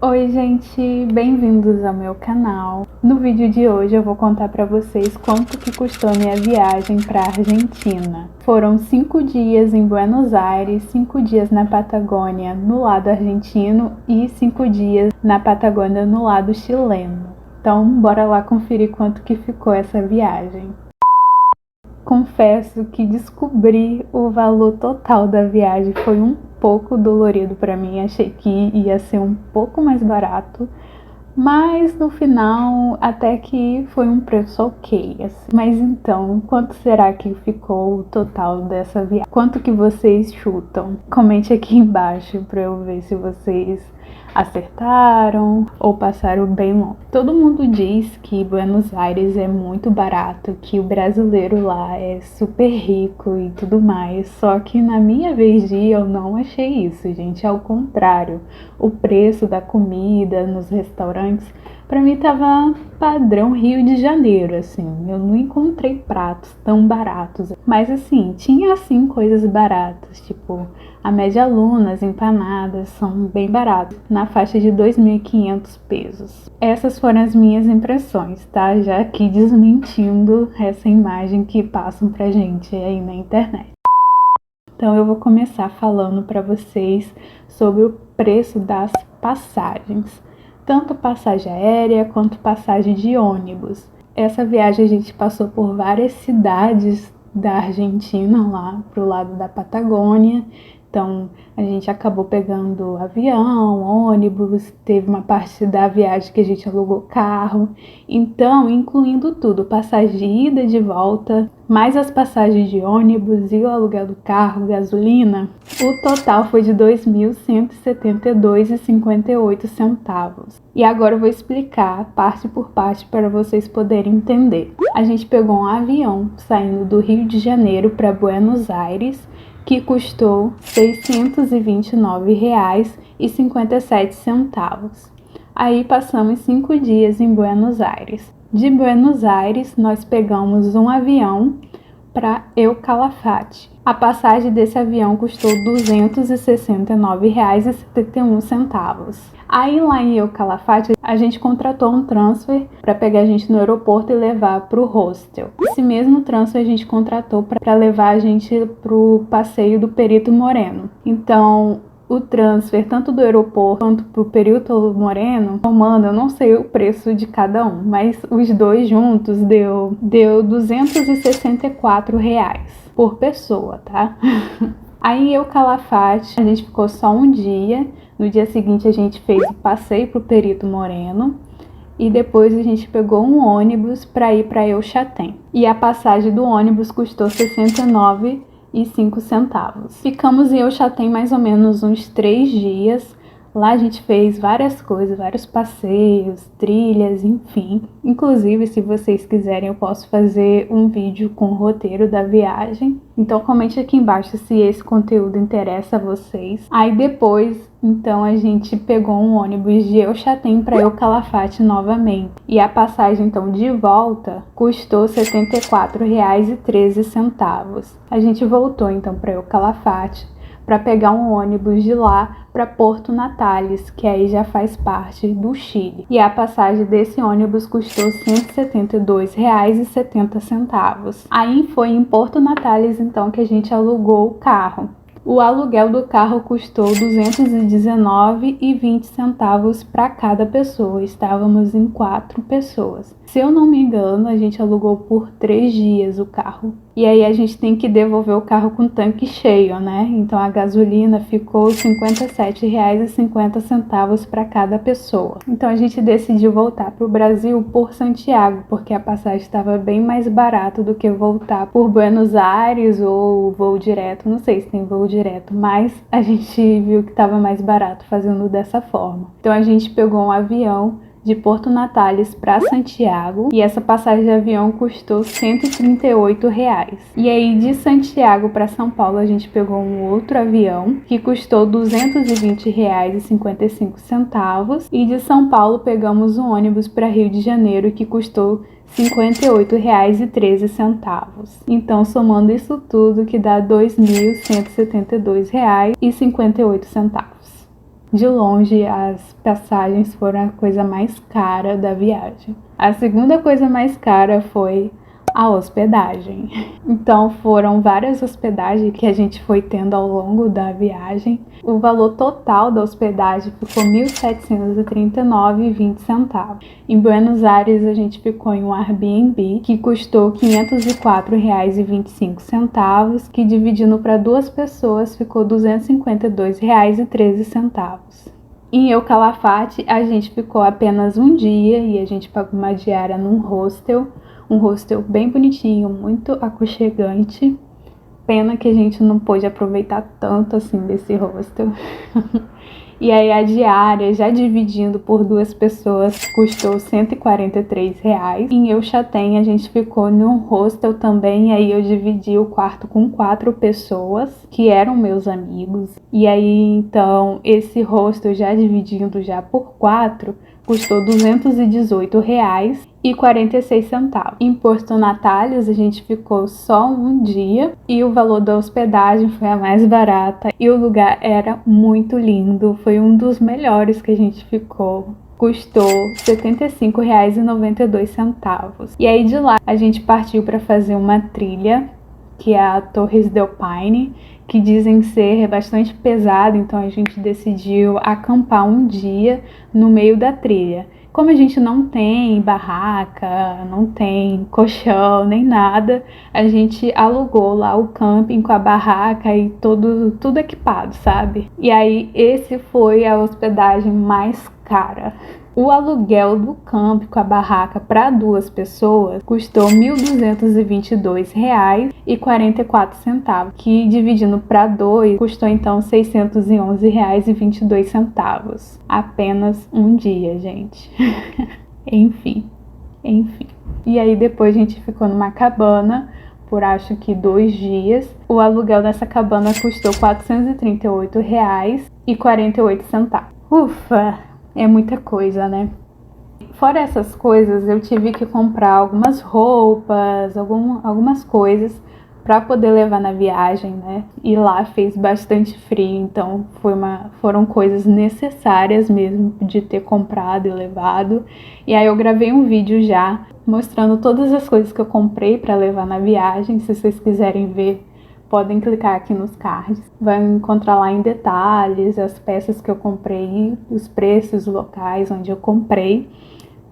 Oi gente, bem-vindos ao meu canal. No vídeo de hoje eu vou contar para vocês quanto que custou minha viagem para a Argentina. Foram 5 dias em Buenos Aires, 5 dias na Patagônia no lado argentino e 5 dias na Patagônia no lado chileno. Então bora lá conferir quanto que ficou essa viagem. Confesso que descobrir o valor total da viagem foi um pouco dolorido para mim. Achei que ia ser um pouco mais barato, mas no final até que foi um preço ok, assim. Mas então, quanto será que ficou o total dessa viagem? Quanto que vocês chutam? Comente aqui embaixo para eu ver se vocês acertaram ou passaram bem longe. Todo mundo diz que Buenos Aires é muito barato, que o brasileiro lá é super rico e tudo mais, só que na minha vez de ir eu não achei isso, gente. Ao contrário, o preço da comida nos restaurantes pra mim tava padrão Rio de Janeiro, assim. Eu não encontrei pratos tão baratos. Mas assim, tinha assim coisas baratas, tipo a média luna, as empanadas são bem baratas, na faixa de 2.500 pesos. Essas foram as minhas impressões, tá? Já aqui desmentindo essa imagem que passam pra gente aí na internet. Então eu vou começar falando para vocês sobre o preço das passagens, tanto passagem aérea quanto passagem de ônibus. Essa viagem a gente passou por várias cidades da Argentina, lá pro lado da Patagônia. Então a gente acabou pegando avião, ônibus, teve uma parte da viagem que a gente alugou carro. Então, incluindo tudo, passagem de ida e de volta, mais as passagens de ônibus e o aluguel do carro, gasolina, o total foi de R$ 2.172,58. E agora eu vou explicar parte por parte para vocês poderem entender. A gente pegou um avião saindo do Rio de Janeiro para Buenos Aires, que custou R$ 629,57. Aí passamos 5 dias em Buenos Aires. De Buenos Aires, nós pegamos um avião para El Calafate. A passagem desse avião custou R$ 269,71. Aí lá em El Calafate, a gente contratou um transfer para pegar a gente no aeroporto e levar para o hostel. Esse mesmo transfer a gente contratou para levar a gente para o passeio do Perito Moreno. Então, o transfer, tanto do aeroporto quanto pro Perito Moreno, eu não sei o preço de cada um, mas os dois juntos deu R$ 264 por pessoa, tá? Aí em El Calafate, a gente ficou só um dia. No dia seguinte a gente fez o passeio pro Perito Moreno e depois a gente pegou um ônibus para ir para El Chatén. E a passagem do ônibus custou R$ 69,05. Ficamos em El Chatén mais ou menos uns 3 dias. Lá a gente fez várias coisas, vários passeios, trilhas, enfim. Inclusive, se vocês quiserem, eu posso fazer um vídeo com o roteiro da viagem. Então comente aqui embaixo se esse conteúdo interessa a vocês. Aí depois, então, a gente pegou um ônibus de El Chatén para El Calafate novamente. E a passagem, então, de volta custou R$ 74,13. A gente voltou, então, para El Calafate para pegar um ônibus de lá para Porto Natales, que aí já faz parte do Chile. E a passagem desse ônibus custou R$ 172,70. Aí foi em Porto Natales, então, que a gente alugou o carro. O aluguel do carro custou R$ 219,20 para cada pessoa. Estávamos em 4 pessoas. Se eu não me engano, a gente alugou por 3 dias o carro. E aí a gente tem que devolver o carro com tanque cheio, né? Então a gasolina ficou R$ 57,50 para cada pessoa. Então a gente decidiu voltar para o Brasil por Santiago, porque a passagem estava bem mais barata do que voltar por Buenos Aires ou voo direto. Não sei se tem voo direto, mas a gente viu que estava mais barato fazendo dessa forma. Então a gente pegou um avião de Porto Natales para Santiago e essa passagem de avião custou R$ 138. E aí de Santiago para São Paulo a gente pegou um outro avião que custou R$ 220,55 e de São Paulo pegamos um ônibus para Rio de Janeiro que custou R$ 58,13. Então, somando isso tudo, que dá R$ 2.172,58. De longe, as passagens foram a coisa mais cara da viagem. A segunda coisa mais cara foi a hospedagem. Então foram várias hospedagens que a gente foi tendo ao longo da viagem. O valor total da hospedagem ficou R$ 1.739,20. Em Buenos Aires a gente ficou em um Airbnb que custou R$ 504,25, que dividindo para 2 pessoas ficou R$ 252,13. Em El Calafate a gente ficou apenas um dia e a gente pagou uma diária num hostel. Um hostel bem bonitinho, muito aconchegante. Pena que a gente não pôde aproveitar tanto assim desse hostel. E aí a diária, já dividindo por 2 pessoas, custou R$ 143. Em El Chatén a gente ficou num hostel também, e aí eu dividi o quarto com 4 pessoas, que eram meus amigos. E aí então esse hostel, já dividindo já por 4, custou R$ 218,46. Em Porto Natales a gente ficou só um dia e o valor da hospedagem foi a mais barata e o lugar era muito lindo, foi um dos melhores que a gente ficou. Custou R$ 75,92. E aí de lá a gente partiu para fazer uma trilha, que é a Torres del Paine, que dizem ser bastante pesada, então a gente decidiu acampar um dia no meio da trilha. Como a gente não tem barraca, não tem colchão, nem nada, a gente alugou lá o camping com a barraca e tudo equipado, sabe? E aí esse foi a hospedagem mais cara. O aluguel do camping com a barraca para 2 pessoas custou R$ 1.222,44, que dividindo para 2 custou então R$ 611,22. Apenas um dia, gente. Enfim. E aí depois a gente ficou numa cabana por acho que 2 dias. O aluguel dessa cabana custou R$ 438,48. Ufa! É muita coisa, né? Fora essas coisas, eu tive que comprar algumas roupas, algumas coisas para poder levar na viagem, né? E lá fez bastante frio, então foram coisas necessárias mesmo de ter comprado e levado. E aí eu gravei um vídeo já mostrando todas as coisas que eu comprei para levar na viagem. Se vocês quiserem ver, podem clicar aqui nos cards, vai encontrar lá em detalhes as peças que eu comprei, os preços, os locais onde eu comprei.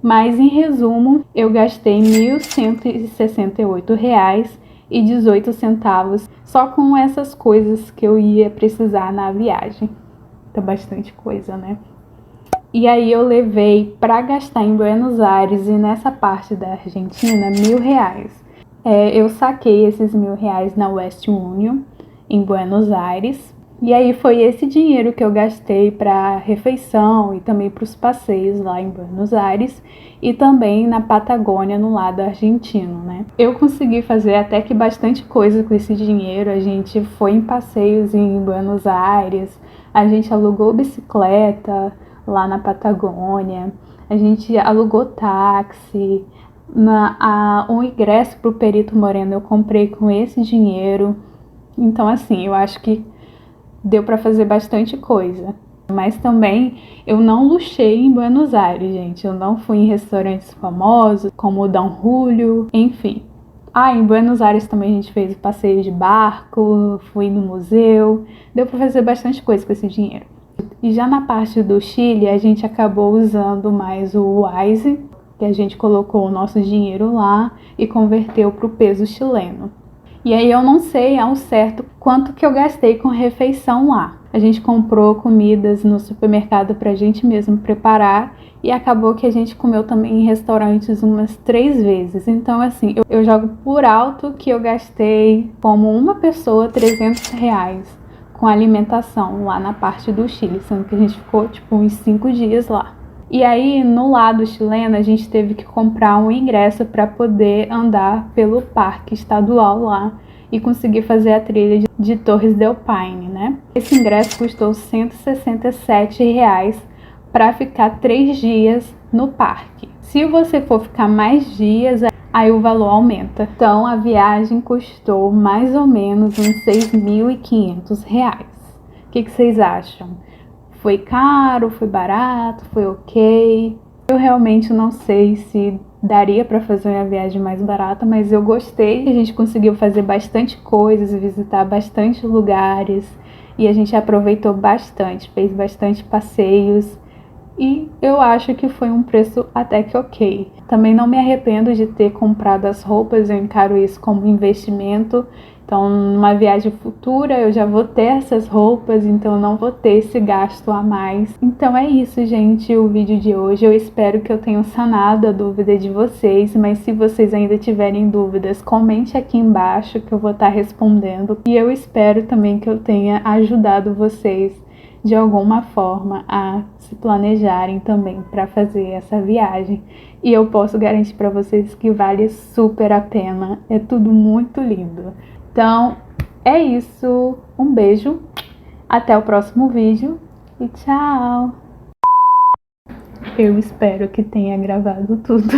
Mas em resumo, eu gastei R$ 1.168,18 só com essas coisas que eu ia precisar na viagem. Então bastante coisa, né? E aí eu levei para gastar em Buenos Aires e nessa parte da Argentina R$ 1.000. Eu saquei esses R$ 1.000 na Western Union, em Buenos Aires. E aí foi esse dinheiro que eu gastei para refeição e também para os passeios lá em Buenos Aires e também na Patagônia, no lado argentino, né? Eu consegui fazer até que bastante coisa com esse dinheiro. A gente foi em passeios em Buenos Aires, a gente alugou bicicleta lá na Patagônia, a gente alugou táxi. Um ingresso para o Perito Moreno eu comprei com esse dinheiro. Então assim, eu acho que deu para fazer bastante coisa. Mas também eu não luxei em Buenos Aires, gente. Eu não fui em restaurantes famosos como o Dom Julio, enfim. Em Buenos Aires também a gente fez passeio de barco, fui no museu. Deu para fazer bastante coisa com esse dinheiro. E já na parte do Chile a gente acabou usando mais o Wise, que a gente colocou o nosso dinheiro lá e converteu para o peso chileno. E aí eu não sei ao certo quanto que eu gastei com refeição lá. A gente comprou comidas no supermercado para a gente mesmo preparar e acabou que a gente comeu também em restaurantes umas 3 vezes. Então assim, eu jogo por alto que eu gastei como uma pessoa R$ 300 com alimentação lá na parte do Chile, sendo que a gente ficou tipo uns 5 dias lá. E aí, no lado chileno, a gente teve que comprar um ingresso para poder andar pelo parque estadual lá e conseguir fazer a trilha de Torres del Paine, né? Esse ingresso custou R$ 167 para ficar 3 dias no parque. Se você for ficar mais dias, aí o valor aumenta. Então, a viagem custou mais ou menos uns R$ 6.500. O que vocês acham? Foi caro, foi barato, foi ok. Eu realmente não sei se daria para fazer uma viagem mais barata, mas eu gostei. A gente conseguiu fazer bastante coisas, visitar bastante lugares e a gente aproveitou bastante, fez bastante passeios. E eu acho que foi um preço até que ok. Também não me arrependo de ter comprado as roupas, eu encaro isso como investimento. Então, numa viagem futura, eu já vou ter essas roupas, então eu não vou ter esse gasto a mais. Então é isso, gente, o vídeo de hoje. Eu espero que eu tenha sanado a dúvida de vocês, mas se vocês ainda tiverem dúvidas, comente aqui embaixo que eu vou estar respondendo. E eu espero também que eu tenha ajudado vocês de alguma forma a se planejarem também para fazer essa viagem. E eu posso garantir para vocês que vale super a pena. É tudo muito lindo. Então, é isso. Um beijo. Até o próximo vídeo e tchau. Eu espero que tenha gravado tudo.